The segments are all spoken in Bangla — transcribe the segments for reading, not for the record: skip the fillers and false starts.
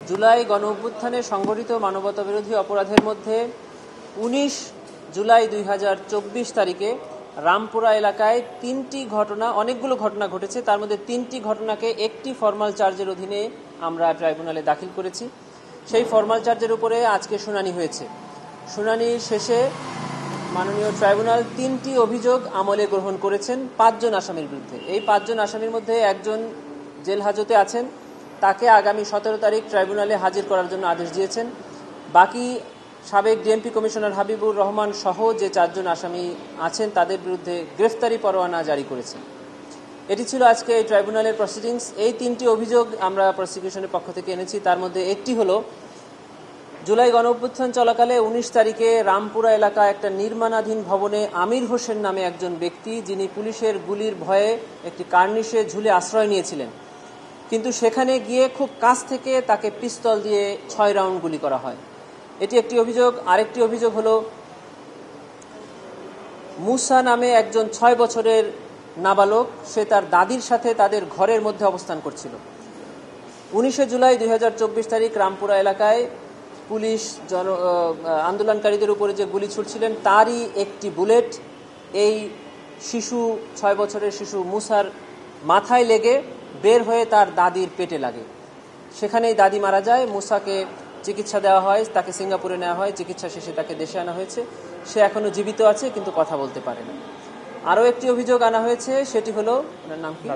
জুলাই গণঅভ্যুত্থানে সংঘটিত মানবতাবিরোধী অপরাধের মধ্যে ১৯ জুলাই ২০২৪ তারিখে রামপুরা এলাকায় অনেকগুলো ঘটনা ঘটেছে। তার মধ্যে ৩টি ঘটনাকে একটি ফরমাল চার্জের অধীনে আমরা ট্রাইব্যুনালে দাখিল করেছি। সেই ফরমাল চার্জের উপরে আজকে শুনানি হয়েছে। শুনানি শেষে মাননীয় ট্রাইব্যুনাল ৩টি অভিযোগ আমলে গ্রহণ করেছেন ৫ জন আসামির বিরুদ্ধে। এই ৫ জন আসামির মধ্যে একজন জেল হাজতে আছেন, তাকে আগামী ১৭ তারিখ ট্রাইব্যুনালে হাজির করার জন্য আদেশ দিয়েছেন। বাকি সাবেক ডিএমপি কমিশনার হাবিবুর রহমান সহ যে ৪ জন আসামি আছেন তাদের বিরুদ্ধে গ্রেফতারি পরোয়ানা জারি করেছেন। এটি ছিল আজকে এই ট্রাইব্যুনালের প্রসিডিংস। এই ৩টি অভিযোগ আমরা প্রসিকিউশনের পক্ষ থেকে এনেছি। তার মধ্যে একটি হলো, জুলাই গণঅভ্যুত্থান চলাকালে ১৯ তারিখে রামপুরা এলাকায় একটা নির্মাণাধীন ভবনে আমির হোসেন নামে একজন ব্যক্তি, যিনি পুলিশের গুলির ভয়ে একটি কার্নিশে ঝুলে আশ্রয় নিয়েছিলেন, কিন্তু সেখানে গিয়ে খুব কাছ থেকে তাকে পিস্তল দিয়ে ৬ রাউন্ড গুলি করা হয়। এটি একটি অভিযোগ। আরেকটি অভিযোগ হলো, মুসা নামে একজন ৬ বছরের নাবালক, সে তার দাদির সাথে তাদের ঘরের মধ্যে অবস্থান করছিল। ১৯ জুলাই ২০২৪ তারিখ রামপুরা এলাকায় পুলিশ আন্দোলনকারীদের উপরে যে গুলি ছুটছিলেন তারই একটি বুলেট এই ৬ বছরের শিশু মুসার মাথায় লেগে বের হয়ে তার দাদির পেটে লাগে। সেখানেই দাদি মারা যায়। মুসাকে চিকিৎসা দেওয়া হয়, তাকে সিঙ্গাপুরে নেওয়া হয়, চিকিৎসা শেষে তাকে দেশে আনা হয়েছে। সে এখনও জীবিত আছে, কিন্তু কথা বলতে পারে না। আরও একটি অভিযোগ আনা হয়েছে, সেটি হলো, ওনার নাম কি,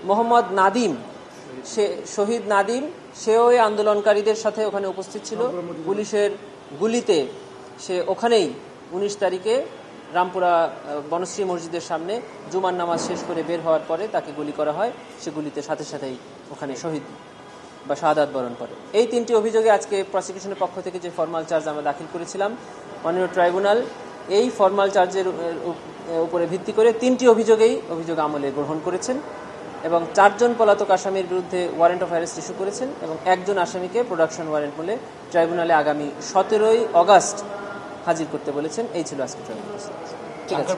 মোহাম্মদ নাদিম, সে শহীদ নাদিম, সেও এই আন্দোলনকারীদের সাথে ওখানে উপস্থিত ছিল। পুলিশের গুলিতে সে ওখানেই ১৯ তারিখে রামপুরা বনশ্রী মসজিদের সামনে জুমার নামাজ শেষ করে বের হওয়ার পরে তাকে গুলি করা হয়। সে গুলিতে সাথে সাথেই ওখানে শহীদ বা শাহাদাত বরণ করে। এই ৩টি অভিযোগে আজকে প্রসিকিউশনের পক্ষ থেকে যে ফরমাল চার্জ আমরা দাখিল করেছিলাম, মাননীয় ট্রাইব্যুনাল এই ফরমাল চার্জের উপরে ভিত্তি করে ৩টি অভিযোগ আমলে গ্রহণ করেছেন এবং ৪ জন পলাতক আসামির বিরুদ্ধে ওয়ারেন্ট অফ অ্যারেস্ট ইস্যু করেছেন এবং একজন আসামিকে প্রোডাকশন ওয়ারেন্ট বলে ট্রাইব্যুনালে আগামী ১৭ই অগাস্ট হাজির করতে বলেছেন। এই ছিল আজকে ট্রাইব্যুনাল। ঠিক আছে।